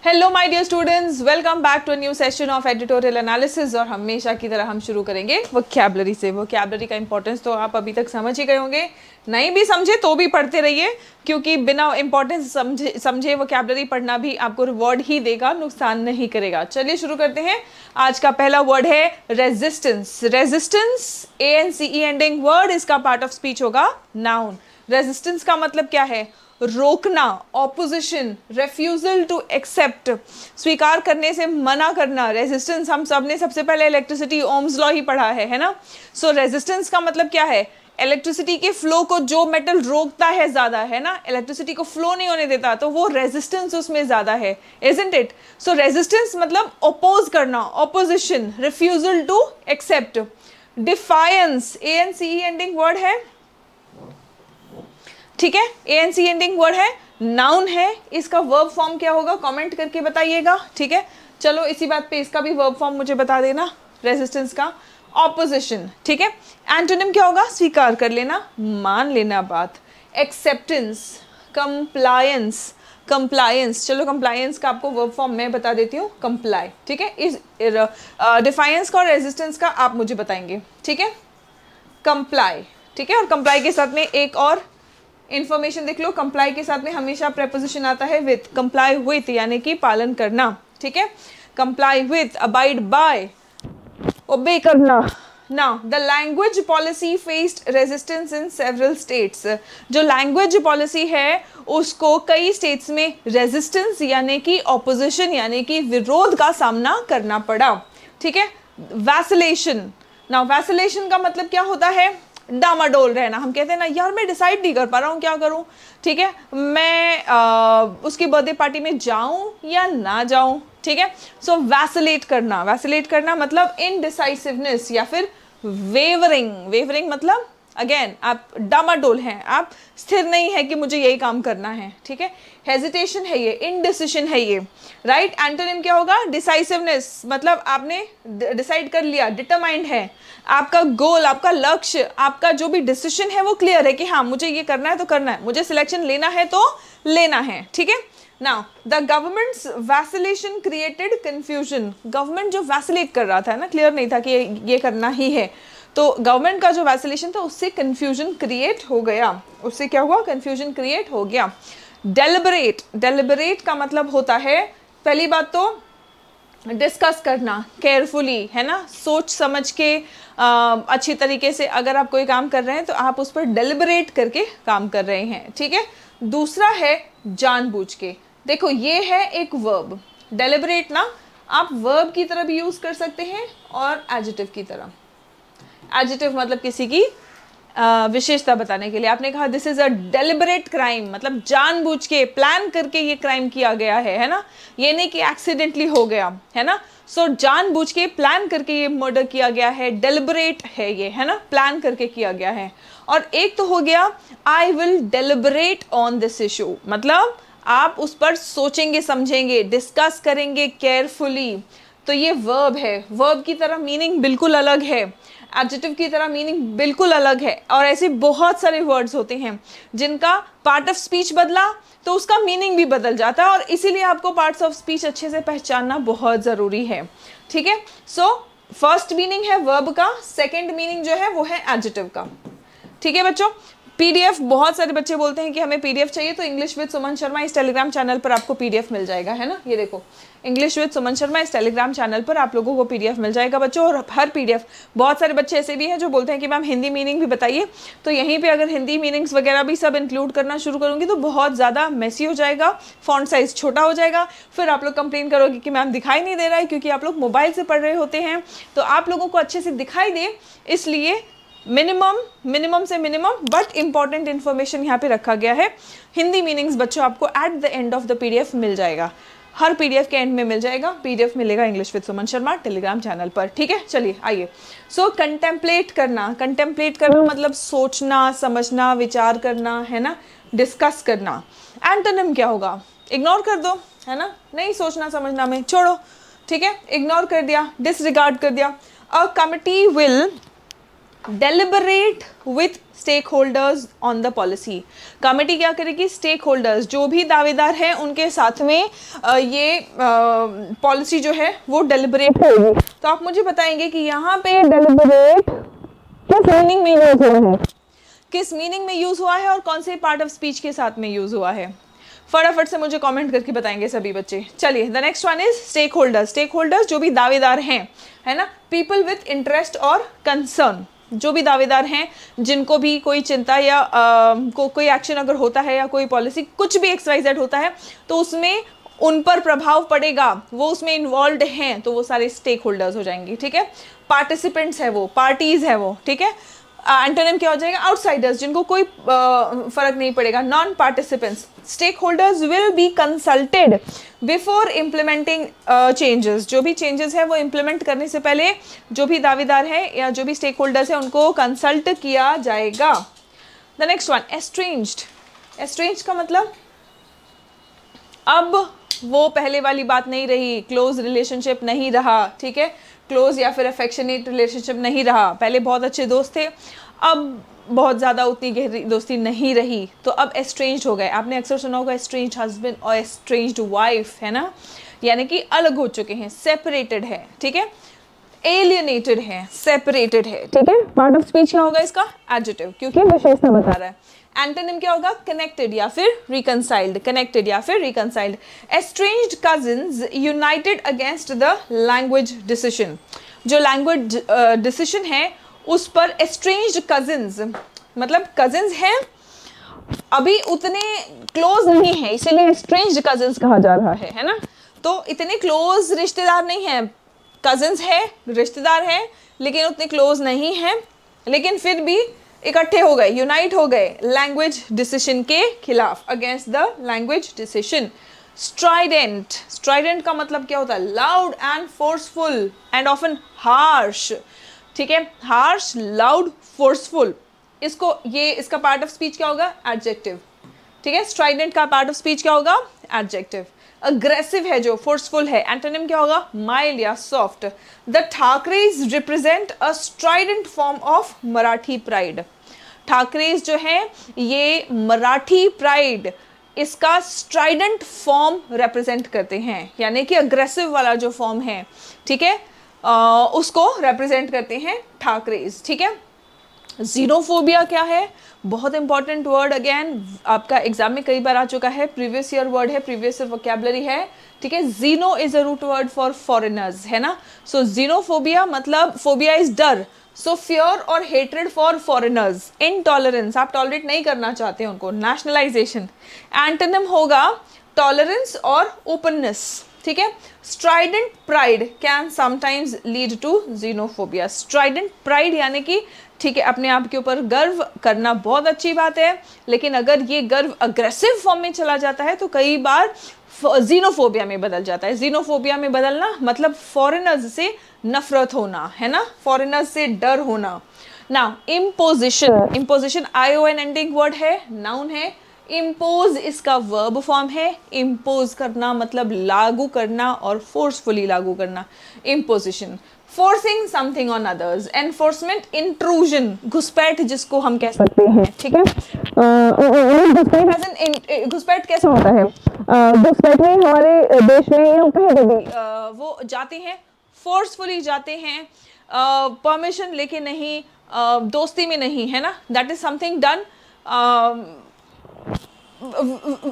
Hello my dear students, welcome back to a new session of editorial analysis. और हमेशा की तरह हम शुरू करेंगे वोकैबुलरी से। वोकैबुलरी का इंपॉर्टेंस तो आप अभी तक समझ ही गए होंगे, नहीं भी समझे तो भी पढ़ते रहिए, क्योंकि बिना इंपॉर्टेंस समझे वोकैबुलरी पढ़ना भी आपको रिवॉर्ड ही देगा, नुकसान नहीं करेगा। चलिए शुरू करते हैं। आज का पहला वर्ड है resistance. Resistance ANCE ending word, इसका पार्ट ऑफ स्पीच होगा नाउन। रेजिस्टेंस का मतलब क्या है? रोकना, ऑपोजिशन, रेफ्यूजल टू एक्सेप्ट, स्वीकार करने से मना करना। रेजिस्टेंस हम सब ने सबसे पहले इलेक्ट्रिसिटी ओम्स लॉ ही पढ़ा है ना। सो रेजिस्टेंस का मतलब क्या है? इलेक्ट्रिसिटी के फ्लो को जो मेटल रोकता है ज्यादा, है ना, इलेक्ट्रिसिटी को फ्लो नहीं होने देता, तो वो रेजिस्टेंस उसमें ज्यादा है, इजंट इट? सो रेजिस्टेंस मतलब ओपोज करना, opposition, refusal to accept. Defiance ANCE ending word है, ठीक है, ANCE एंडिंग वर्ड है, नाउन है। इसका वर्ब फॉर्म क्या होगा कमेंट करके बताइएगा, ठीक है। चलो इसी बात पे इसका भी वर्ब फॉर्म मुझे बता देना। रेजिस्टेंस का ऑपोजिशन, ठीक है। एंटोनिम क्या होगा? स्वीकार कर लेना, मान लेना बात। Acceptance, compliance, compliance. चलो कंप्लायंस का आपको वर्ब फॉर्म मैं बता देती हूँ, कंप्लाई, ठीक है। इस डिफायंस का और रेजिस्टेंस का आप मुझे बताएंगे, ठीक है। कंप्लाई, ठीक है। और कंप्लाई के साथ में एक और इंफॉर्मेशन देख लो, कंप्लाई के साथ में हमेशा प्रेपोजिशन आता है विथ। कंप्लाई विथ यानी कि पालन करना, ठीक है। कंप्लाई विथ, अबाइड बाय, ओबे करना। Now the language policy faced resistance in several states. जो लैंग्वेज पॉलिसी है उसको कई स्टेट्स में रेजिस्टेंस यानी कि ऑपोजिशन यानी कि विरोध का सामना करना पड़ा, ठीक है। वैसिलेशन। नाउ वैसिलेशन का मतलब क्या होता है? डामाडोल रहना। हम कहते हैं ना, यार मैं डिसाइड नहीं कर पा रहा हूँ क्या करूँ, ठीक है, मैं उसकी बर्थडे पार्टी में जाऊँ या ना जाऊँ, ठीक है। सो वैसिलेट करना, वैसिलेट करना मतलब इनडिसाइसिवनेस या फिर वेवरिंग। वेवरिंग मतलब अगेन आप डामाडोल हैं, आप स्थिर नहीं है कि मुझे यही काम करना है, ठीक है। हेजिटेशन है ये, इनडिसिशन है ये, राइट। एंटोनिम क्या होगा? डिसाइसिवनेस, मतलब आपने डिसाइड कर लिया, डिटरमाइंड है, आपका गोल, आपका लक्ष्य, आपका जो भी डिसीजन है वो क्लियर है कि हाँ मुझे ये करना है तो करना है, मुझे सिलेक्शन लेना है तो लेना है, ठीक है। Now the government's vacillation created confusion. Government जो वैसिलेट कर रहा था ना, क्लियर नहीं था कि ये करना ही है, तो गवर्नमेंट का जो वैसिलेशन था उससे कंफ्यूजन क्रिएट हो गया। उससे क्या हुआ? कंफ्यूजन क्रिएट हो गया। डेलिबरेट, डेलिबरेट का मतलब होता है, पहली बात तो डिस्कस करना केयरफुली, है ना, सोच समझ के अच्छी तरीके से अगर आप कोई काम कर रहे हैं तो आप उस पर डेलिबरेट करके काम कर रहे हैं, ठीक है। दूसरा है जानबूझ के। देखो ये है एक वर्ब, डेलिबरेट ना आप वर्ब की तरह भी यूज कर सकते हैं और एडजेक्टिव की तरह। एडजेक्टिव मतलब किसी की विशेषता बताने के लिए। आपने कहा this is a deliberate crime, मतलब जानबूझ के प्लान करके ये क्राइम किया गया है ना, ये नहीं कि एक्सीडेंटली हो गया, है ना। सो जानबूझ के प्लान करके ये मर्डर किया गया है, डेलिबरेट है ये, है ना, प्लान करके किया गया है। और एक तो हो गया I will deliberate on this issue, मतलब आप उस पर सोचेंगे, समझेंगे, डिस्कस करेंगे केयरफुली। तो ये वर्ब है, वर्ब की तरह मीनिंग बिल्कुल अलग है, एडजेक्टिव की तरह मीनिंग बिल्कुल अलग है। और ऐसे बहुत सारे वर्ड्स होते हैं जिनका पार्ट ऑफ स्पीच बदला तो उसका मीनिंग भी बदल जाता है, और इसीलिए आपको पार्ट्स ऑफ स्पीच अच्छे से पहचानना बहुत ज़रूरी है, ठीक है। सो फर्स्ट मीनिंग है वर्ब का, सेकेंड मीनिंग जो है वो है एडजेक्टिव का, ठीक है बच्चों। PDF, बहुत सारे बच्चे बोलते हैं कि हमें PDF चाहिए, तो इंग्लिश विद सुमन शर्मा इस टेलीग्राम चैनल पर आपको PDF मिल जाएगा, है ना। ये देखो इंग्लिश विद सुमन शर्मा इस टेलीग्राम चैनल पर आप लोगों को PDF मिल जाएगा बच्चों। और हर PDF, बहुत सारे बच्चे ऐसे भी हैं जो बोलते हैं कि मैम हिंदी मीनिंग भी बताइए, तो यहीं पे अगर हिंदी मीनिंग्स वगैरह भी सब इंक्लूड करना शुरू करूँगी तो बहुत ज़्यादा मेसी हो जाएगा, फॉन्ट साइज छोटा हो जाएगा, फिर आप लोग कंप्लेन करोगे कि मैम दिखाई नहीं दे रहा है, क्योंकि आप लोग मोबाइल से पढ़ रहे होते हैं, तो आप लोगों को अच्छे से दिखाई दे, इसलिए मिनिमम से मिनिमम बट इंपॉर्टेंट इन्फॉर्मेशन यहाँ पे रखा गया है। हिंदी मीनिंग्स बच्चों आपको eight the end of the PDF मिल जाएगा, हर PDF के एंड में मिल जाएगा। PDF मिलेगा English with Suman Sharma Telegram channel पर, ठीक है। चलिए आइए। सो कंटेम्पलेट करना, कंटेम्पलेट करना मतलब सोचना, समझना, विचार करना, है ना, डिस्कस करना। एंटोनिम क्या होगा? इग्नोर कर दो, है ना, नहीं सोचना समझना में, छोड़ो, ठीक है, इग्नोर कर दिया, डिसरिगार्ड कर दिया। A committee will deliberate with stakeholders on the policy. Committee क्या करेगी, स्टेक होल्डर्स जो भी दावेदार हैं उनके साथ में ये पॉलिसी जो है वो डेलिबरेट करेगी। तो आप मुझे बताएंगे कि यहाँ पे डेलिबरेट किस मीनिंग में यूज हुआ है, किस मीनिंग में यूज हुआ है और कौन से पार्ट ऑफ स्पीच के साथ में यूज हुआ है। फटाफट से मुझे कमेंट करके बताएंगे सभी बच्चे। चलिए the next one is stakeholders. Stakeholders जो भी दावेदार हैं, है ना, पीपल विथ इंटरेस्ट और कंसर्न, जो भी दावेदार हैं जिनको भी कोई चिंता या कोई एक्शन अगर होता है या कोई पॉलिसी कुछ भी XYZ होता है तो उसमें उन पर प्रभाव पड़ेगा, वो उसमें इन्वॉल्व हैं, तो वो सारे स्टेक होल्डर्स हो जाएंगे। ठीक है, पार्टिसिपेंट्स है वो, पार्टीज है वो। ठीक है, एंटोनिम क्या हो जाएगा, आउटसाइडर्स जिनको कोई फर्क नहीं पड़ेगा, non participants. Stakeholders will be consulted before implementing changes, जो भी चेंजेस है वो इम्प्लीमेंट करने से पहले जो भी दावेदार है या जो भी स्टेक होल्डर्स है उनको कंसल्ट किया जाएगा। The next one estranged. Estranged का मतलब अब वो पहले वाली बात नहीं रही, क्लोज रिलेशनशिप नहीं रहा। ठीक है, क्लोज या फिर अफेक्शनेट रिलेशनशिप नहीं रहा। पहले बहुत अच्छे दोस्त थे, अब बहुत ज़्यादा उतनी गहरी दोस्ती नहीं रही, तो अब एस्ट्रेंज्ड हो गए। आपने अक्सर सुना होगा एस्ट्रेंज्ड हस्बैंड और एस्ट्रेंज्ड वाइफ, है ना, यानी कि अलग हो चुके हैं, सेपरेटेड है। ठीक है, एलियनेटेड है, सेपरेटेड है। ठीक है, पार्ट ऑफ स्पीच क्या होगा इसका, एडजेक्टिव, क्योंकि विशेषता बता रहा है। एंटोनिम क्या होगा, कनेक्टेड या फिर रिकंसाइल्ड, कनेक्टेड या फिर reconciled. Estranged cousins united against the language decision. जो लैंग्वेज डिसीजन है उस पर एस्ट्रेंज्ड कजिन्स, मतलब कजिन्स हैं अभी उतने क्लोज नहीं है, इसीलिए एस्ट्रेंज्ड कजिन्स कहा जा रहा है ना। तो इतने क्लोज रिश्तेदार नहीं है, कजिन्स है, रिश्तेदार है, लेकिन उतने क्लोज नहीं है, लेकिन फिर भी इकट्ठे हो गए, यूनाइट हो गए लैंग्वेज डिसीजन के खिलाफ, against the language decision. Strident, Strident का मतलब क्या होता है, loud and forceful and often harsh. ठीक है, हार्श, लाउड, फोर्सफुल, इसको ये इसका पार्ट ऑफ स्पीच क्या होगा, एडजेक्टिव। ठीक है, स्ट्राइडेंट का पार्ट ऑफ स्पीच क्या होगा, एडजेक्टिव। अग्रेसिव है जो, फोर्सफुल है, एंटोनिम क्या होगा, माइल्ड या soft. The Thackerays represent a strident form of Marathi pride. Thackerays जो है ये मराठी प्राइड, इसका स्ट्राइडेंट फॉर्म रिप्रेजेंट करते हैं, यानी कि अग्रेसिव वाला जो फॉर्म है, ठीक है, उसको रिप्रेजेंट करते हैं ठाकरेज। ठीक है, जीनोफोबिया क्या है, बहुत इंपॉर्टेंट वर्ड, अगेन आपका एग्जाम में कई बार आ चुका है, प्रीवियस ईयर वर्ड है, प्रीवियस ईयर वोकैबुलरी है। ठीक है, xeno is a root word for foreigners, है ना। सो जीनोफोबिया मतलब फोबिया इज डर, सो फियर और हेट्रेड फॉर फॉरेनर्स, इनटॉलरेंस, आप टॉलरेट नहीं करना चाहते उनको, नेशनलाइजेशन। एंटोनिम होगा टॉलरेंस और ओपननेस। ठीक है, strident pride can sometimes lead to xenophobia. Strident pride यानी कि ठीक है, अपने आप के ऊपर गर्व करना बहुत अच्छी बात है, लेकिन अगर ये गर्व अग्रेसिव फॉर्म में चला जाता है तो कई बार जीनोफोबिया में बदल जाता है। जीनोफोबिया में बदलना मतलब फॉरेनर्स से नफरत होना, है ना, फॉरेनर्स से डर होना। Now imposition, imposition ION ending word है, नाउन है। इम्पोज इसका वर्ब फॉर्म है, इम्पोज करना मतलब लागू करना और फोर्सफुली लागू करना, imposition. Forcing something on others, enforcement, intrusion, घुसपैठ जिसको हम कह सकते हैं। ठीक है, घुसपैठ कैसे होता है, घुसपैठ में हमारे देश में या कहीं भी वो जाते हैं, फोर्सफुली जाते हैं, परमिशन लेके नहीं, दोस्ती में नहीं, है ना, that is something done,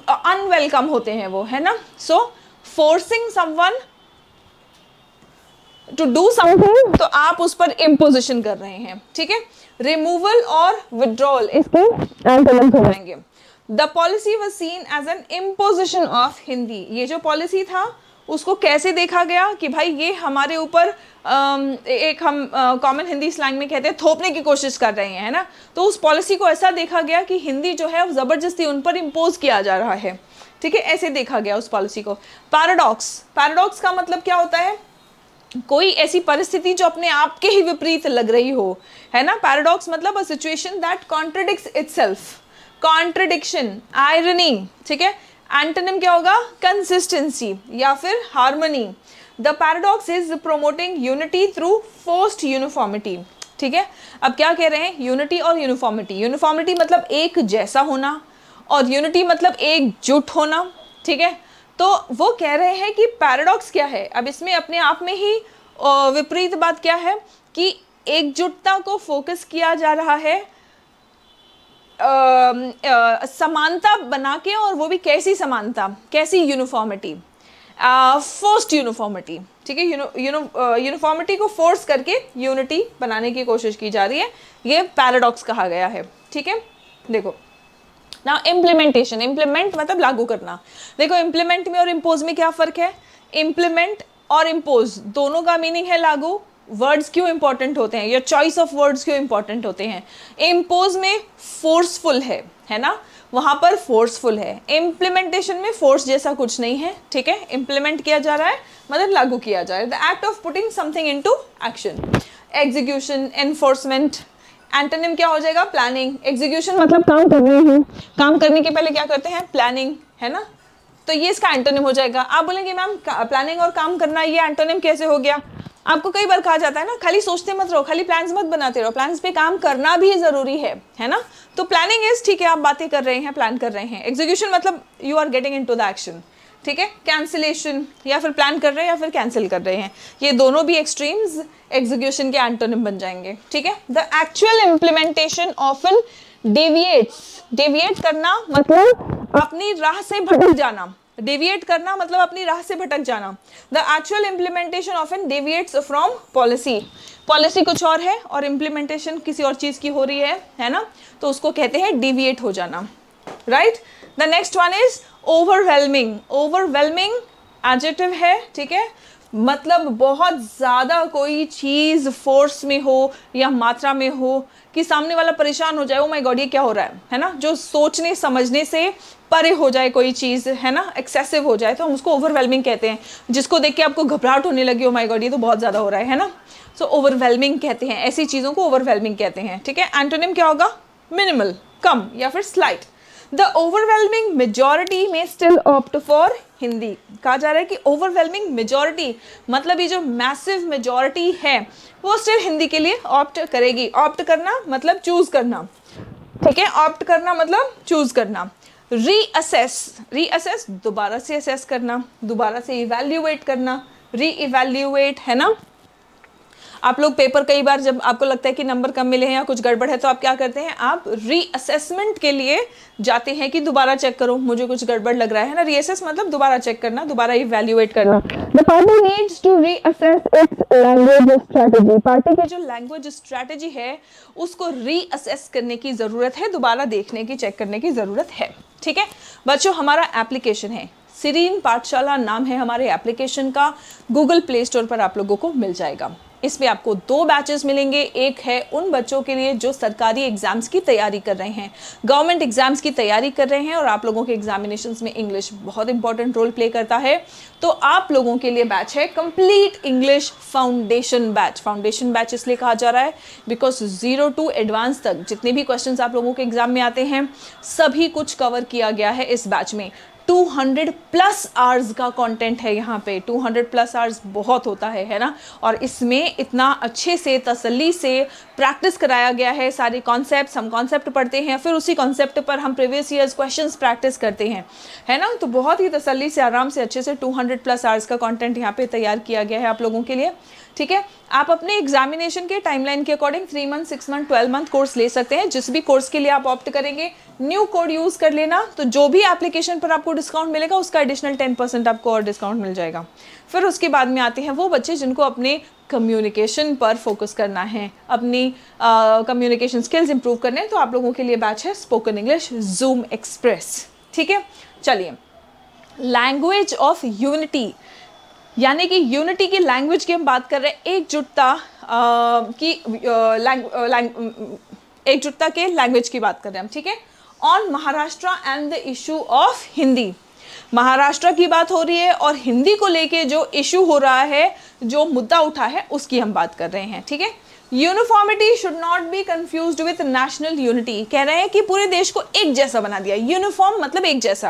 unwelcome होते हैं वो, है ना। So forcing someone to do something, तो आप उस पर इम्पोजिशन कर रहे हैं। ठीक है, रिमूवल और विड्रॉल इसके एंटोनिम्स हो जाएंगे। The policy was seen as an imposition of Hindi, ये जो पॉलिसी था उसको कैसे देखा गया कि भाई ये हमारे ऊपर एक हम कॉमन हिंदी स्लैंग में कहते हैं थोपने की कोशिश कर रहे हैं, है ना। तो उस पॉलिसी को ऐसा देखा गया कि हिंदी जो है ज़बरदस्ती उन पर इम्पोज किया जा रहा है। ठीक है, ऐसे देखा गया उस पॉलिसी को। पैराडॉक्स, पैराडॉक्स का मतलब क्या होता है, कोई ऐसी परिस्थिति जो अपने आप के ही विपरीत लग रही हो, है ना। पैराडॉक्स मतलब a situation that contradicts itself, contradiction, irony. ठीक है, एंटोनिम क्या होगा, कंसिस्टेंसी या फिर harmony. The paradox is promoting unity through forced uniformity. ठीक है। अब क्या कह रहे हैं, यूनिटी और यूनिफॉर्मिटी। यूनिफॉर्मिटी मतलब एक जैसा होना और यूनिटी मतलब एकजुट होना, ठीक है। तो वो कह रहे हैं कि पैराडॉक्स क्या है। अब इसमें अपने आप में ही विपरीत बात क्या है कि एकजुटता को फोकस किया जा रहा है समानता बना के, और वो भी कैसी समानता, कैसी यूनिफॉर्मिटी, फोर्स्ड यूनिफॉर्मिटी, ठीक है। यूनिफॉर्मिटी को फोर्स करके यूनिटी बनाने की कोशिश की जा रही है, ये पैराडॉक्स कहा गया है, ठीक है। देखो ना, इम्प्लीमेंटेशन, इम्प्लीमेंट मतलब लागू करना। देखो इम्प्लीमेंट में और इम्पोज में क्या फ़र्क है। इम्प्लीमेंट और इम्पोज दोनों का मीनिंग है लागू। वर्ड्स क्यों इंपॉर्टेंट होते हैं, या चॉइस ऑफ वर्ड्स क्यों इंपॉर्टेंट होते हैं। इम्पोज में फोर्सफुल है ना, वहाँ पर फोर्सफुल है। इम्प्लीमेंटेशन में फोर्स जैसा कुछ नहीं है, ठीक है। इम्प्लीमेंट किया जा रहा है मतलब लागू किया जा रहा है, the act of putting something into action. Execution, enforcement, antonym क्या हो जाएगा, प्लानिंग। एग्जीक्यूशन मतलब काम कर रहे हैं, काम करने के पहले क्या करते हैं, प्लानिंग, है ना। तो ये इसका एंटोनिम हो जाएगा। आप बोलेंगे मैम प्लानिंग और काम करना ये एंटोनिम कैसे हो गया। आपको कई बार कहा जाता है ना, खाली सोचते मत रहो, खाली प्लान्स मत बनाते रहो, प्लान्स पे काम करना भी जरूरी है ना। तो प्लानिंग इज, ठीक है, आप बातें कर रहे हैं, प्लान कर रहे हैं। एग्जीक्यूशन मतलब you are getting into the action, ठीक है। कैंसिलेशन, या फिर प्लान कर रहे हैं या फिर कैंसिल कर रहे हैं, ये दोनों भी एक्सट्रीम्स एग्जीक्यूशन के एंटोनिम बन जाएंगे, ठीक है। The actual implementation often deviates, deviate करना मतलब अपनी राह से भटक जाना, डेविएट करना मतलब अपनी राह से भटक जाना। The actual implementation often deviates from policy, policy कुछ और है और इम्प्लीमेंटेशन किसी और चीज की हो रही है ना, तो उसको कहते हैं डेविएट हो जाना, right. The next one is overwhelming. Overwhelming adjective है, ठीक है, मतलब बहुत ज़्यादा कोई चीज़ फोर्स में हो या मात्रा में हो कि सामने वाला परेशान हो जाए, ओ माय गॉड ये क्या हो रहा है ना। जो सोचने समझने से परे हो जाए कोई चीज़, है ना, एक्सेसिव हो जाए, तो हम उसको ओवरवेलमिंग कहते हैं। जिसको देख के आपको घबराहट होने लगी, ओ माय गॉड ये तो बहुत ज़्यादा हो रहा है ना, सो ओवरवेलमिंग कहते हैं, ऐसी चीज़ों को ओवरवेलमिंग कहते हैं, ठीक है। एंटोनिम क्या होगा, मिनिमल, कम या फिर स्लाइट। द ओवरवेलमिंग मेजॉरिटी में स्टिल ऑप्ट फॉर हिंदी। कहा जा रहा है कि ओवरवेलमिंग मेजॉरिटी मतलब ये जो मैसिव मेजॉरिटी है वो स्टिल हिंदी के लिए ऑप्ट करेगी। ऑप्ट करना मतलब चूज करना, ठीक है। ऑप्ट करना मतलब चूज करना। रीअसेस, रीअसेस दोबारा से असेस करना, दोबारा से इवैल्यूएट करना, रीइवैल्यूएट, है ना। आप लोग पेपर कई बार जब आपको लगता है कि नंबर कम मिले हैं या कुछ गड़बड़ है, तो आप क्या करते हैं, आप रीअसेसमेंट के लिए जाते हैं कि दोबारा चेक करो, मुझे कुछ गड़बड़ लग रहा है ना। रीअसेस मतलब दोबारा चेक करना, दोबारा इवैल्यूएट करना। The party needs to reassess its language strategy. Party की जो लैंग्वेज स्ट्रेटजी है उसको रीअसेस करने की जरूरत है, दोबारा देखने की, चेक करने की जरूरत है, ठीक है। बच्चों हमारा एप्लीकेशन है, सिरीन पाठशाला नाम है हमारे एप्लीकेशन का, गूगल प्ले स्टोर पर आप लोगों को मिल जाएगा। इसमें आपको 2 बैचेस मिलेंगे। एक है उन बच्चों के लिए जो सरकारी एग्जाम्स की तैयारी कर रहे हैं, गवर्नमेंट एग्जाम्स की तैयारी कर रहे हैं, और आप लोगों के एग्जामिनेशंस में इंग्लिश बहुत इंपॉर्टेंट रोल प्ले करता है। तो आप लोगों के लिए बैच है complete English foundation batch. Foundation batch इसलिए कहा जा रहा है बिकॉज 0 to एडवांस तक जितने भी क्वेश्चंस आप लोगों के एग्जाम में आते हैं सभी कुछ कवर किया गया है इस बैच में। 200+ आवर्स का कंटेंट है यहाँ पे। 200+ आवर्स बहुत होता है ना, और इसमें इतना अच्छे से तसल्ली से प्रैक्टिस कराया गया है। सारे कॉन्सेप्ट्स, हम कॉन्सेप्ट पढ़ते हैं, फिर उसी कॉन्सेप्ट पर हम प्रीवियस ईयर्स क्वेश्चंस प्रैक्टिस करते हैं, है ना। तो बहुत ही तसल्ली से, आराम से, अच्छे से 200+ आवर्स का कंटेंट यहाँ पे तैयार किया गया है आप लोगों के लिए, ठीक है। आप अपने एग्जामिनेशन के टाइमलाइन के according 3 month, 6 month, 12 month course ले सकते हैं। जिस भी कोर्स के लिए आप ऑप्ट करेंगे न्यू कोड यूज कर लेना, तो जो भी एप्लीकेशन पर आपको डिस्काउंट मिलेगा उसका एडिशनल 10% आपको और डिस्काउंट मिल जाएगा। फिर उसके बाद में आते हैं वो बच्चे जिनको अपने कम्युनिकेशन पर फोकस करना है, अपनी कम्युनिकेशन स्किल्स इंप्रूव करने हैं, तो आप लोगों के लिए बैच है स्पोकन इंग्लिश जूम एक्सप्रेस, ठीक है। चलिए, लैंग्वेज ऑफ यूनिटी, यानी कि यूनिटी की लैंग्वेज की हम बात कर रहे हैं, एकजुटता की एकजुटता के लैंग्वेज की बात कर रहे हैं हम, ठीक है। On Maharashtra and the issue of Hindi, Maharashtra की बात हो रही है और हिंदी को लेके जो इशू हो रहा है, जो मुद्दा उठा है, उसकी हम बात कर रहे हैं, ठीक है। Uniformity should not be confused with national unity. कह रहे हैं कि पूरे देश को एक जैसा बना दिया। यूनिफॉर्म मतलब एक जैसा।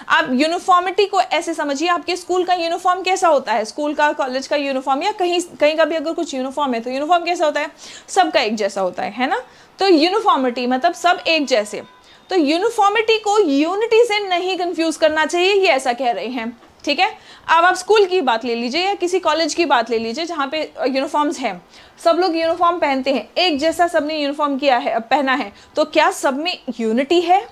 आप यूनिफॉर्मिटी को ऐसे समझिए, आपके स्कूल का यूनिफॉर्म कैसा होता है, स्कूल का, कॉलेज का यूनिफॉर्म, या कहीं कहीं का भी अगर कुछ यूनिफॉर्म है तो यूनिफॉर्म कैसा होता है, सबका एक जैसा होता है ना। तो यूनिफॉर्मिटी मतलब सब एक जैसे। तो यूनिफॉर्मिटी को यूनिटी से नहीं कंफ्यूज करना चाहिए, ये ऐसा कह रहे हैं, ठीक है। अब आप स्कूल की बात ले लीजिए या किसी कॉलेज की बात ले लीजिए जहाँ पे यूनिफॉर्म्स हैं, सब लोग यूनिफॉर्म पहनते हैं, एक जैसा सबने यूनिफॉर्म किया है, पहना है, तो क्या सब में यूनिटी है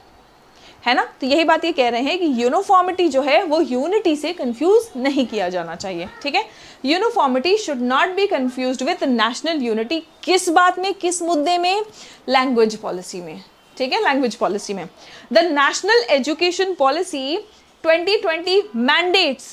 ना। तो यही बात ये कह रहे हैं कि यूनिफॉर्मिटी जो है वो यूनिटी से कंफ्यूज नहीं किया जाना चाहिए, ठीक है। Uniformity should not be confused with national unity. किस बात में, किस मुद्दे में? लैंग्वेज पॉलिसी में, ठीक है, लैंग्वेज पॉलिसी में। The national education policy 2020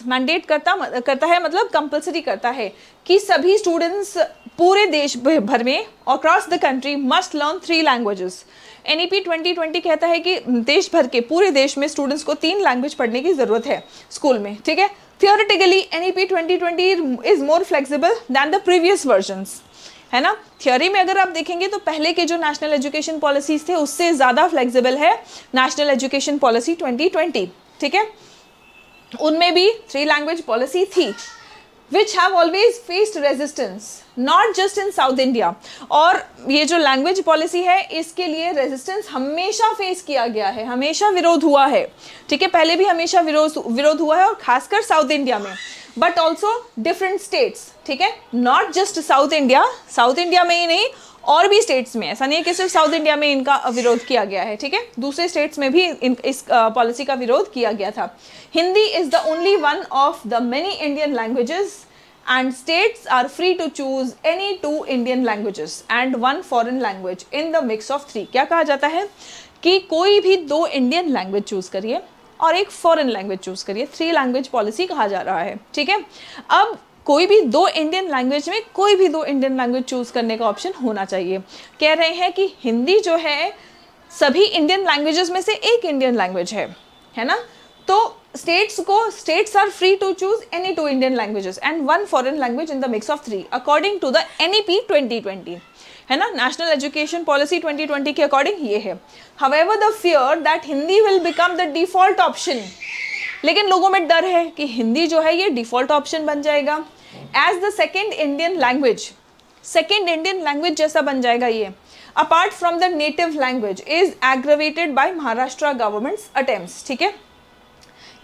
mandate करता है मतलब कंपलसरी करता है कि सभी स्टूडेंट्स पूरे देश भर में across the country must learn 3 languages. NEP 2020 कहता है कि देश भर के, पूरे देश में स्टूडेंट्स को 3 लैंग्वेज पढ़ने की जरूरत है स्कूल में, ठीक है। Theoretically NEP 2020 is more flexible than the previous versions, है ना। थियोरी में अगर आप देखेंगे तो पहले के जो नेशनल एजुकेशन पॉलिसीज थे उससे ज़्यादा फ्लेक्सिबल है नेशनल एजुकेशन पॉलिसी 2020, ठीक है। उनमें भी 3 लैंग्वेज पॉलिसी थी, which have always faced resistance, not just in South India। और ये जो लैंग्वेज पॉलिसी है इसके लिए रेजिस्टेंस हमेशा फेस किया गया है, हमेशा विरोध हुआ है, ठीक है। पहले भी हमेशा विरोध हुआ है और खासकर साउथ इंडिया में, बट ऑल्सो डिफरेंट स्टेट्स, ठीक है, नॉट जस्ट साउथ इंडिया में ही नहीं, और भी स्टेट्स में। ऐसा नहीं है कि सिर्फ साउथ इंडिया में इनका विरोध किया गया है, ठीक है, दूसरे स्टेट्स में भी इस पॉलिसी का विरोध किया गया था। Hindi is the only one of the many Indian languages and states are free to choose any 2 Indian languages and 1 foreign language in the mix of 3। क्या कहा जाता है कि कोई भी 2 इंडियन लैंग्वेज चूज करिए और एक फॉरेन लैंग्वेज चूज करिए, 3 लैंग्वेज पॉलिसी कहा जा रहा है, ठीक है। अब कोई भी 2 इंडियन लैंग्वेज में कोई भी 2 इंडियन लैंग्वेज चूज करने का ऑप्शन होना चाहिए। कह रहे हैं कि हिंदी जो है सभी इंडियन लैंग्वेजेस में से एक इंडियन लैंग्वेज है ना। तो states are free to choose any 2 Indian languages and 1 foreign language in the mix of 3 according to the NEP 2020, है ना, नेशनल एजुकेशन पॉलिसी 2020 के अकॉर्डिंग ये है। However, the fear that Hindi will become the default option, लेकिन लोगों में डर है कि हिंदी जो है ये डिफॉल्ट ऑप्शन बन जाएगा as the second Indian language जैसा बन जाएगा ये, apart from the native language is aggravated by Maharashtra government's attempts, ठीक है।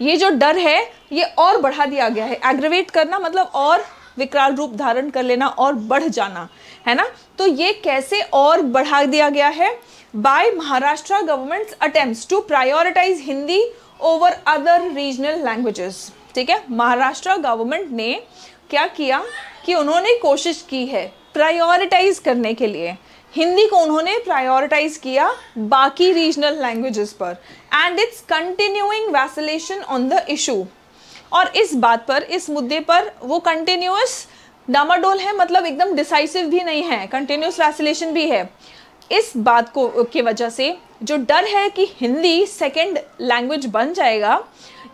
ये जो डर है ये और बढ़ा दिया गया है। एग्रेवेट करना मतलब और विकराल रूप धारण कर लेना और बढ़ जाना, है ना। तो ये कैसे और बढ़ा दिया गया है? By Maharashtra government's attempts to prioritise Hindi over other regional languages, ठीक है। महाराष्ट्र गवर्नमेंट ने क्या किया कि उन्होंने कोशिश की है प्रायोरिटाइज करने के लिए, हिंदी को उन्होंने प्रायोरिटाइज किया बाकी रीजनल लैंग्वेजेस पर, and it's continuing vacillation on the issue. और इस बात पर, इस मुद्दे पर वो कंटिन्यूअस डामाडोल है, मतलब एकदम डिसाइसिव भी नहीं है, कंटिन्यूअस वैसिलेशन भी है। इस बात को की वजह से जो डर है कि हिंदी सेकेंड लैंग्वेज बन जाएगा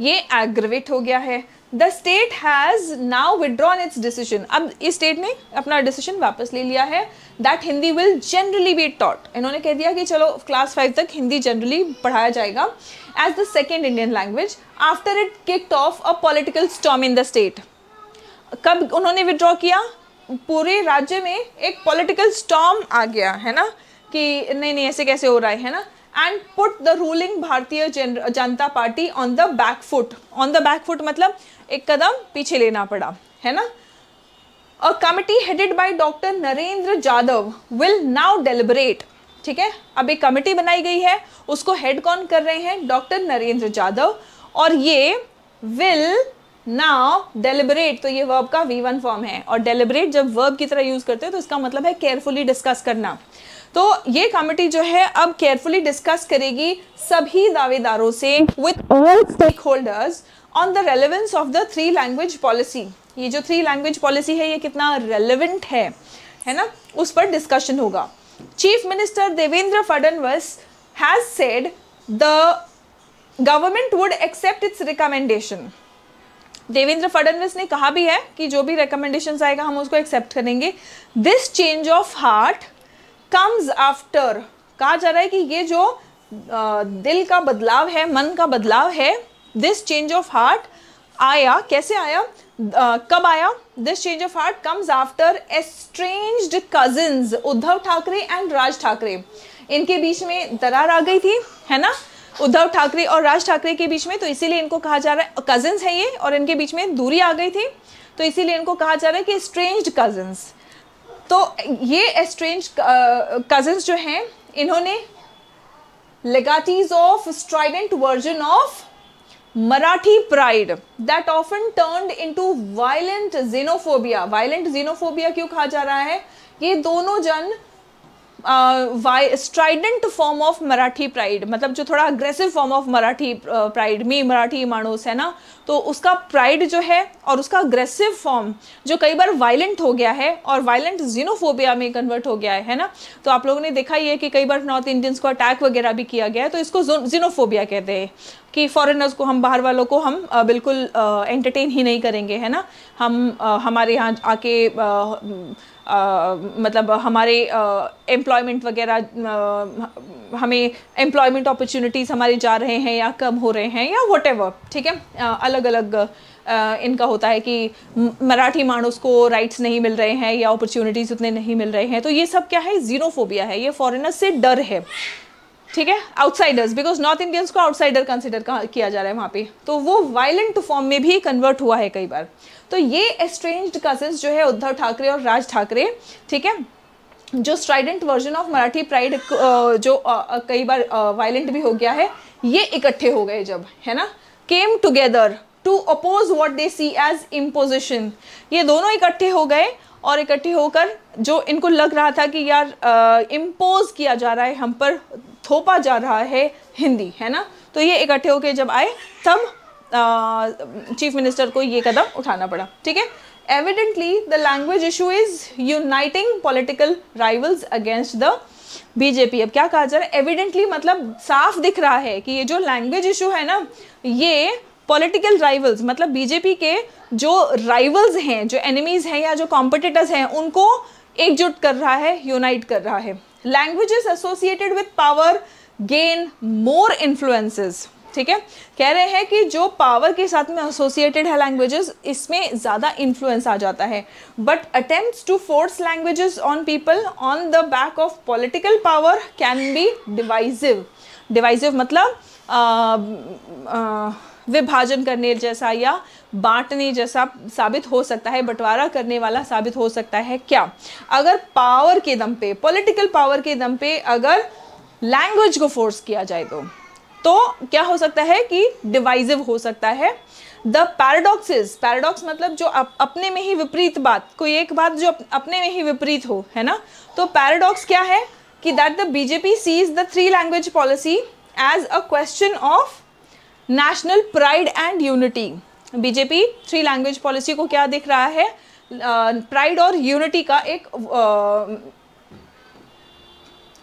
ये एग्रेवेट हो गया है। The state has now withdrawn it's decision. अब इस स्टेट ने अपना डिसीजन वापस ले लिया है that Hindi will generally be taught. इन्होंने कह दिया कि चलो क्लास 5 तक हिंदी जनरली पढ़ाया जाएगा as the second Indian language after it kicked off a political storm in the state. कब उन्होंने विड्रॉ किया? पूरे राज्य में एक पॉलिटिकल स्टॉर्म आ गया है ना, कि नहीं ऐसे कैसे हो रहा है ना, and put the ruling Bharatiya Janata party on the back foot. On the back foot मतलब एक कदम पीछे लेना पड़ा, है ना। A committee headed by doctor Narendra Jadhav will now deliberate, ठीक है। अब एक कमिटी बनाई गई है, उसको हेड कौन कर रहे हैं? डॉक्टर नरेंद्र जाधव। और ये विल नाउ डेलिबरेट, तो ये वर्ब का V1 फॉर्म है, और डेलिबरेट जब वर्ब की तरह यूज करते हैं तो इसका मतलब है केयरफुली डिस्कस करना। तो ये कमिटी जो है अब केयरफुली डिस्कस करेगी सभी दावेदारों से with all stakeholders on the relevance of the 3 language policy. ये जो 3 लैंग्वेज पॉलिसी है ये कितना रेलेवेंट है ना, उस पर डिस्कशन होगा। Chief minister Devendra Fadnavis has said the government would accept its recommendation. Devendra Fadnavis ने कहा भी है कि जो भी रिकमेंडेशंस आएगा हम उसको एक्सेप्ट करेंगे। This change of heart comes after, कहा जा रहा है कि ये जो दिल का बदलाव है, मन का बदलाव है, दिस चेंज ऑफ हार्ट आया, कैसे आया, कब आया? This change of heart comes after estranged cousins Uddhav Thackeray and Raj Thackeray. इनके बीच में दरार आ गई थी, है ना, उद्धव ठाकरे और राज ठाकरे के बीच में, तो इसीलिए इनको कहा जा रहा है, कजिन्स है ये, और इनके बीच में दूरी आ गई थी, तो इसीलिए इनको कहा जा रहा है कि एस्ट्रेंज्ड कजिन्स। तो ये एस्ट्रेंज्ड कजिन्स जो हैं, इन्होंने legatees of strident version of Marathi pride that often turned into violent xenophobia। violent xenophobia क्यों कहा जा रहा है? ये दोनों जन strident form of Marathi pride, मतलब जो थोड़ा aggressive form of Marathi pride, मी मराठी माणूस है ना, तो उसका प्राइड जो है और उसका अग्रेसिव फॉर्म जो कई बार वायलेंट हो गया है और वायलेंट जीनोफोबिया में कन्वर्ट हो गया है ना। तो आप लोगों ने देखा ही है कि कई बार नॉर्थ इंडियंस को अटैक वगैरह भी किया गया है, तो इसको जीनोफोबिया कहते हैं कि फॉरेनर्स को, हम बाहर वालों को हम बिल्कुल एंटरटेन ही नहीं करेंगे, है ना। हम हमारे यहाँ आके मतलब हमारे एम्प्लॉयमेंट वगैरह, हमें एम्प्लॉयमेंट अपॉर्चुनिटीज़ हमारे जा रहे हैं या कम हो रहे हैं या व्हाटएवर, ठीक है, अलग अलग इनका होता है कि मराठी माणूस को राइट्स नहीं मिल रहे हैं या अपॉर्चुनिटीज़ उतने नहीं मिल रहे हैं। तो ये सब क्या है? जीनोफोबिया है, ये फॉरेनर्स से डर है, ठीक है, आउटसाइडर्स, बिकॉज नॉर्थ इंडियंस को आउटसाइडर कंसिडर किया जा रहा है वहाँ पे, तो वो वायलेंट फॉर्म में भी कन्वर्ट हुआ है कई बार। तो ये एस्ट्रेंज्ड कजिन्स जो है उद्धव ठाकरे और राज ठाकरे, ठीक है, जो Strident version of Marathi pride जो कई बार वायलेंट भी हो गया है, ये इकट्ठे हो गए जब, है ना, came together to oppose what they see as imposition. ये दोनों इकट्ठे हो गए और इकट्ठे होकर जो इनको लग रहा था कि यार इम्पोज किया जा रहा है हम पर, थोपा जा रहा है हिंदी, है ना, तो ये इकट्ठे होकर जब आए तब चीफ मिनिस्टर को ये कदम उठाना पड़ा, ठीक है। Evidently the language issue is uniting political rivals against the BJP. अब क्या कहा जा रहा है? एविडेंटली मतलब साफ दिख रहा है कि ये जो लैंग्वेज इशू है ना, ये पॉलिटिकल राइवल्स मतलब बीजेपी के जो राइवल्स हैं, जो एनिमीज हैं या जो कॉम्पिटिटर्स हैं, उनको एकजुट कर रहा है, यूनाइट कर रहा है। Languages associated with power gain more influences, ठीक है, कह रहे हैं कि जो पावर के साथ में एसोसिएटेड है लैंग्वेजेस, इसमें ज़्यादा इन्फ्लुएंस आ जाता है। But attempts to force languages on people on the back of political power can be divisive. Divisive मतलब विभाजन करने जैसा या बांटने जैसा साबित हो सकता है, बंटवारा करने वाला साबित हो सकता है। क्या? अगर पावर के दम पे, पॉलिटिकल पावर के दम पे अगर लैंग्वेज को फोर्स किया जाए तो क्या हो सकता है कि डिवाइसिव हो सकता है। द पैराडॉक्सेस, पैराडॉक्स मतलब जो अपने में ही विपरीत बात, कोई एक बात जो अपने में ही विपरीत हो, है ना। तो पैराडॉक्स क्या है कि that the BJP sees the 3 language policy as a question of national pride and unity. BJP 3 language policy को क्या दिख रहा है? प्राइड और यूनिटी का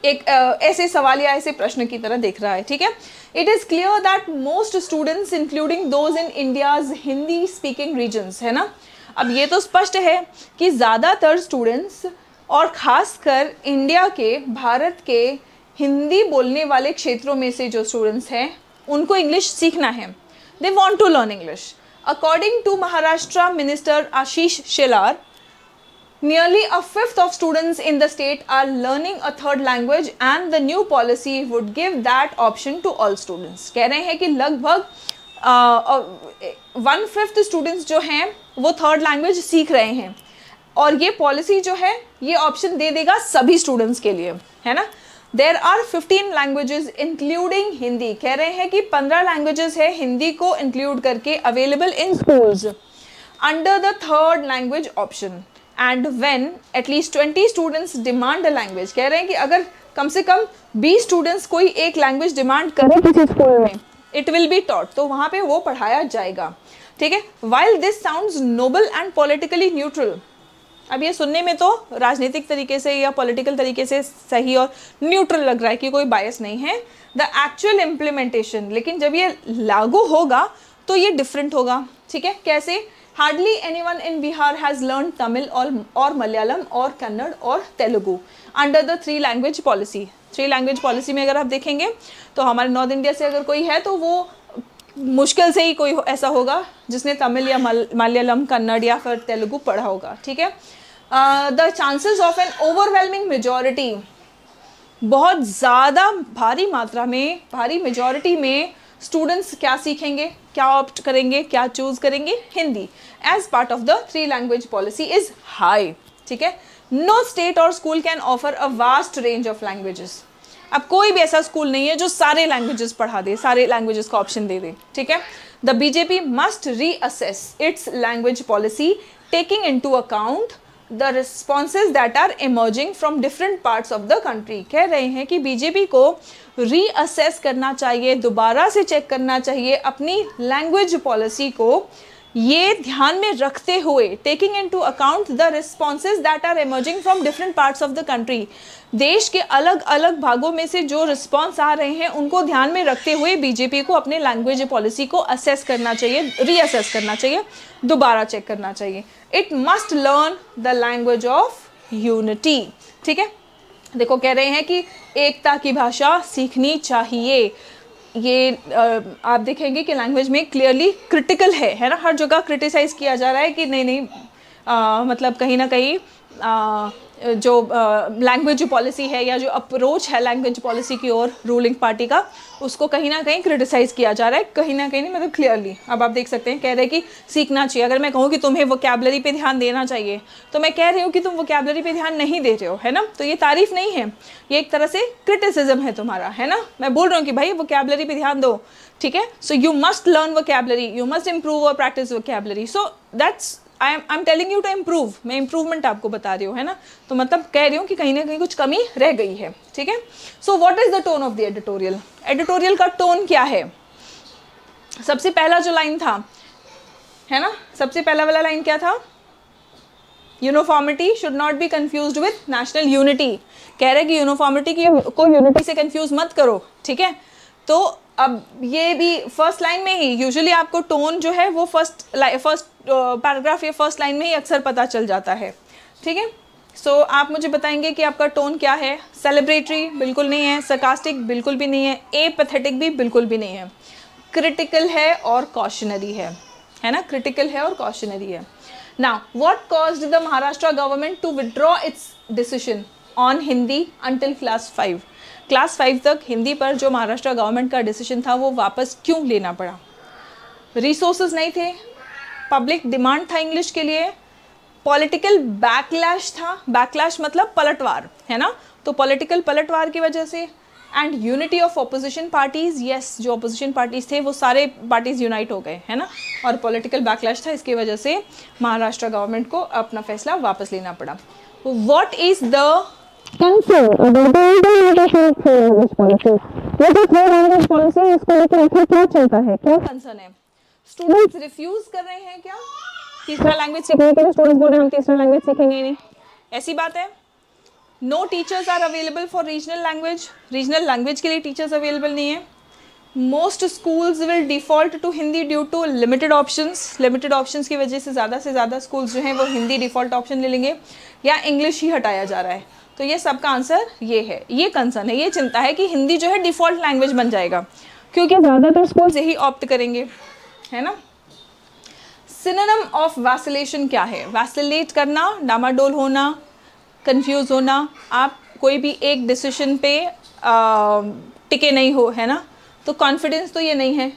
एक ऐसे सवाल या ऐसे प्रश्न की तरह देख रहा है, ठीक है। It is clear that most students including those in India's Hindi speaking regions, है ना। अब ये तो स्पष्ट है कि ज़्यादातर स्टूडेंट्स और ख़ासकर इंडिया के, भारत के हिंदी बोलने वाले क्षेत्रों में से जो स्टूडेंट्स हैं उनको इंग्लिश सीखना है। They want to learn English. According to Maharashtra minister Ashish Shelar, nearly a fifth of students in the state are learning a third language and the new policy would give that option to all students। कह रहे हैं कि लगभग 1/5 students जो हैं वो third language सीख रहे हैं और ये पॉलिसी जो है ये ऑप्शन दे देगा सभी स्टूडेंट्स के लिए, है ना। There are 15 languages including Hindi. कह रहे हैं कि 15 लैंग्वेजेस है हिंदी को इंक्लूड करके available in schools under the third language option. And when at least 20 students demand a language, कह रहे हैं कि अगर कम से कम 20 स्टूडेंट्स कोई एक लैंग्वेज डिमांड करें किसी स्कूल में, इट विल बी टॉट, तो वहाँ पे वो पढ़ाया जाएगा, ठीक है। While this sounds noble and politically neutral, अब ये सुनने में तो राजनीतिक तरीके से या पॉलिटिकल तरीके से सही और न्यूट्रल लग रहा है कि कोई बायस नहीं है, द एक्चुअल इम्प्लीमेंटेशन, लेकिन जब ये लागू होगा तो ये डिफरेंट होगा, ठीक है। कैसे? Hardly anyone in Bihar has learn Tamil और मलयालम और कन्नड़ और Telugu under the 3 language policy. 3 language policy में अगर आप देखेंगे तो हमारे नॉर्थ इंडिया से अगर कोई है तो वो मुश्किल से ही कोई ऐसा होगा जिसने तमिल या मलयालम, कन्नड़ या फिर तेलुगु पढ़ा होगा, ठीक है। The chances of N overwhelming majority, बहुत ज़्यादा भारी मात्रा में, भारी मेजॉरिटी में स्टूडेंट्स क्या सीखेंगे, क्या ऑप्ट करेंगे, क्या चूज करेंगे? Hindi as part of the 3 language policy is high, ठीक है। No state or school can offer a vast range of languages. अब कोई भी ऐसा स्कूल नहीं है जो सारे लैंग्वेजेस पढ़ा दे, सारे लैंग्वेजेस का ऑप्शन दे दे, ठीक है। The BJP must reassess its language policy taking into account the responses that are emerging from different parts of the country. कह रहे हैं कि बीजेपी को रीअसेस करना चाहिए, दोबारा से चेक करना चाहिए अपनी लैंग्वेज पॉलिसी को, ये ध्यान में रखते हुए, taking into account the responses that are emerging from different parts of the country. देश के अलग अलग भागों में से जो रिस्पॉन्स आ रहे हैं उनको ध्यान में रखते हुए बीजेपी को अपने लैंग्वेज पॉलिसी को असेस करना चाहिए, रीअसेस करना चाहिए, दोबारा चेक करना चाहिए। It must learn the language of unity, ठीक है। देखो कह रहे हैं कि एकता की भाषा सीखनी चाहिए। ये आप देखेंगे कि लैंग्वेज में क्लियरली क्रिटिकल है ना, हर जगह क्रिटिसाइज किया जा रहा है कि नहीं मतलब कहीं ना कहीं जो लैंग्वेज पॉलिसी है या जो अप्रोच है लैंग्वेज पॉलिसी की ओर रूलिंग पार्टी का, उसको कहीं ना कहीं क्रिटिसाइज किया जा रहा है, कहीं ना कहीं नहीं, मतलब क्लियरली। अब आप देख सकते हैं कह रहे हैं कि सीखना चाहिए। अगर मैं कहूँ कि तुम्हें वोकैबुलरी पे ध्यान देना चाहिए तो मैं कह रही हूँ कि तुम वोकैबुलरी पे ध्यान नहीं दे रहे हो, है ना, तो ये तारीफ नहीं है, ये एक तरह से क्रिटिसिज्म है तुम्हारा, है ना। मैं बोल रहा हूँ कि भाई वोकैबुलरी पे ध्यान दो, ठीक है। So you must learn vocabulary, you must improve और practice vocabulary. So that's I am telling you to improve, मैं इम्प्रूवमेंट आपको बता रही हूँ, है ना। तो मतलब कह रही हूँ कि कहीं ना कहीं कुछ कमी रह गई है, ठीक है। So what is the tone of the editorial? Editorial का टोन क्या है? सबसे पहला जो लाइन था, है ना, सबसे पहला वाला लाइन क्या था? Uniformity should not be confused with national unity. कह रहे कि यूनिफॉर्मिटी को यूनिटी से कंफ्यूज मत करो, ठीक है। तो अब ये भी फर्स्ट लाइन में ही यूजुअली आपको टोन जो है वो फर्स्ट पैराग्राफ या फर्स्ट लाइन में ही अक्सर पता चल जाता है, ठीक है। सो आप मुझे बताएंगे कि आपका टोन क्या है? सेलिब्रेटरी बिल्कुल नहीं है, सरकास्टिक बिल्कुल भी नहीं है, एपैथेटिक भी बिल्कुल भी नहीं है, क्रिटिकल है और कॉशनरी है ना, क्रिटिकल है और कॉशनरी है। Now what caused the Maharashtra government to withdraw its decision on Hindi until class 5? Class 5 तक हिंदी पर जो महाराष्ट्र गवर्नमेंट का डिसीजन था वो वापस क्यों लेना पड़ा? रिसोर्सेज नहीं थे, पब्लिक डिमांड था इंग्लिश के लिए, पॉलिटिकल बैकलैश था, बैकलैश मतलब पलटवार, है ना, तो पॉलिटिकल पलटवार की वजह से, and unity of opposition parties, yes, जो ऑपोजिशन पार्टीज थे वो सारे पार्टीज यूनाइट हो गए, है ना, और पॉलिटिकल बैकलैश था, इसकी वजह से महाराष्ट्र गवर्नमेंट को अपना फैसला वापस लेना पड़ा। What is the concern about the implementation of three language policy? ये जो three language policy है इसको लेकर आखिर क्या चलता है? क्या कंसर्न है? स्टूडेंट्स रिफ्यूज कर रहे हैं क्या तीसरा लैंग्वेज सीखने के लिए? स्टूडेंट्स बोल रहे हैं हम तीसरा लैंग्वेज सीखेंगे नहीं, ऐसी बात है? No teachers are available for regional language, regional language के लिए टीचर्स अवेलेबल नहीं है। Most schools will default to Hindi due to limited options, limited options की वजह से ज़्यादा स्कूल्स जो हैं वो हिंदी डिफॉल्ट ऑप्शन ले लेंगे या इंग्लिश ही हटाया जा रहा है। तो ये सबका आंसर ये है, ये कंसर्न है, ये चिंता है कि हिंदी जो है डिफ़ॉल्ट लैंग्वेज बन जाएगा, क्योंकि ज़्यादातर स्कूल्स यही ऑप्ट करेंगे, है ना। सिनोनिम ऑफ वैसिलेशन क्या है? वैसिलेट करना, डामाडोल होना, कंफ्यूज होना, आप कोई भी एक डिसीजन पे टिके नहीं हो, है ना, तो कॉन्फिडेंस तो ये नहीं है,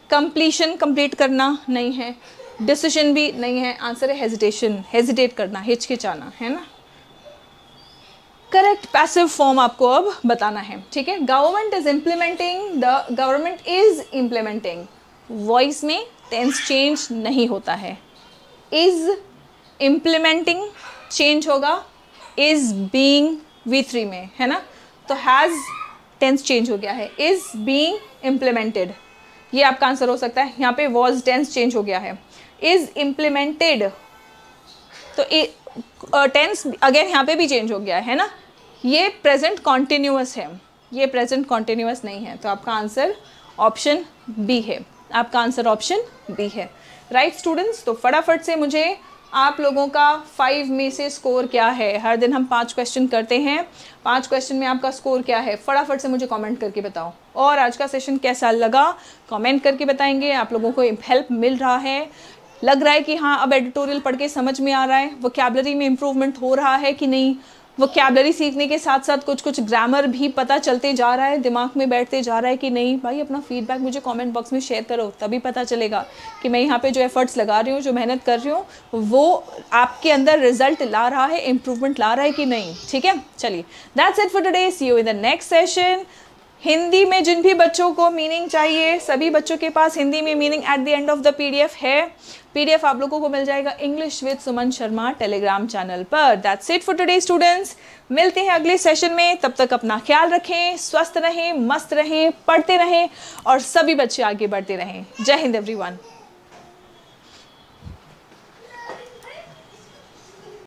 कंप्लीशन कंप्लीट करना नहीं है, डिसीजन भी नहीं है, आंसर है हेजिटेशन, हेजिटेट करना, हिचकिचाना, है ना। करेक्ट पैसिव फॉर्म आपको अब बताना है, ठीक है। Government is implementing, the government is implementing, voice में टेंस चेंज नहीं होता है, इज इम्प्लीमेंटिंग चेंज होगा, इज बीइंग V3 में, है ना, तो हैज़ टेंस चेंज हो गया है, इज बीइंग इम्प्लीमेंटेड, ये आपका आंसर हो सकता है। यहाँ पे वॉज टेंस चेंज हो गया है, इज इम्प्लीमेंटेड, तो टेंस अगेन यहाँ पे भी चेंज हो गया है ना, ये प्रेजेंट कॉन्टिन्यूअस है, ये प्रेजेंट कॉन्टिन्यूअस नहीं है, तो आपका आंसर ऑप्शन बी है। आपका आंसर ऑप्शन बी है। राइट स्टूडेंट्स, तो फटाफट से मुझे आप लोगों का 5 में से स्कोर क्या है। हर दिन हम 5 क्वेश्चन करते हैं, 5 क्वेश्चन में आपका स्कोर क्या है फटाफट से मुझे कमेंट करके बताओ। और आज का सेशन कैसा लगा कमेंट करके बताएंगे। आप लोगों को हेल्प मिल रहा है, लग रहा है कि हाँ अब एडिटोरियल पढ़ के समझ में आ रहा है, वोकैबुलरी में इम्प्रूवमेंट हो रहा है कि नहीं, वोकैबुलरी सीखने के साथ साथ कुछ कुछ ग्रामर भी पता चलते जा रहा है, दिमाग में बैठते जा रहा है कि नहीं। भाई अपना फीडबैक मुझे कमेंट बॉक्स में शेयर करो, तभी पता चलेगा कि मैं यहाँ पे जो एफर्ट्स लगा रही हूँ, जो मेहनत कर रही हूँ, वो आपके अंदर रिजल्ट ला रहा है, इम्प्रूवमेंट ला रहा है कि नहीं। ठीक है, चलिए that's it for today, see you in the next session. Hindi में जिन भी बच्चों को मीनिंग चाहिए, सभी बच्चों के पास हिंदी में meaning at the end of the PDF है। पीडीएफ आप लोगों को मिल जाएगा English with Suman Sharma Telegram channel पर। That's it for today students, मिलते हैं अगले सेशन में। तब तक अपना ख्याल रखें, स्वस्थ रहें, मस्त रहें, पढ़ते रहें और सभी बच्चे आगे बढ़ते रहें। जय हिंद एवरीवन।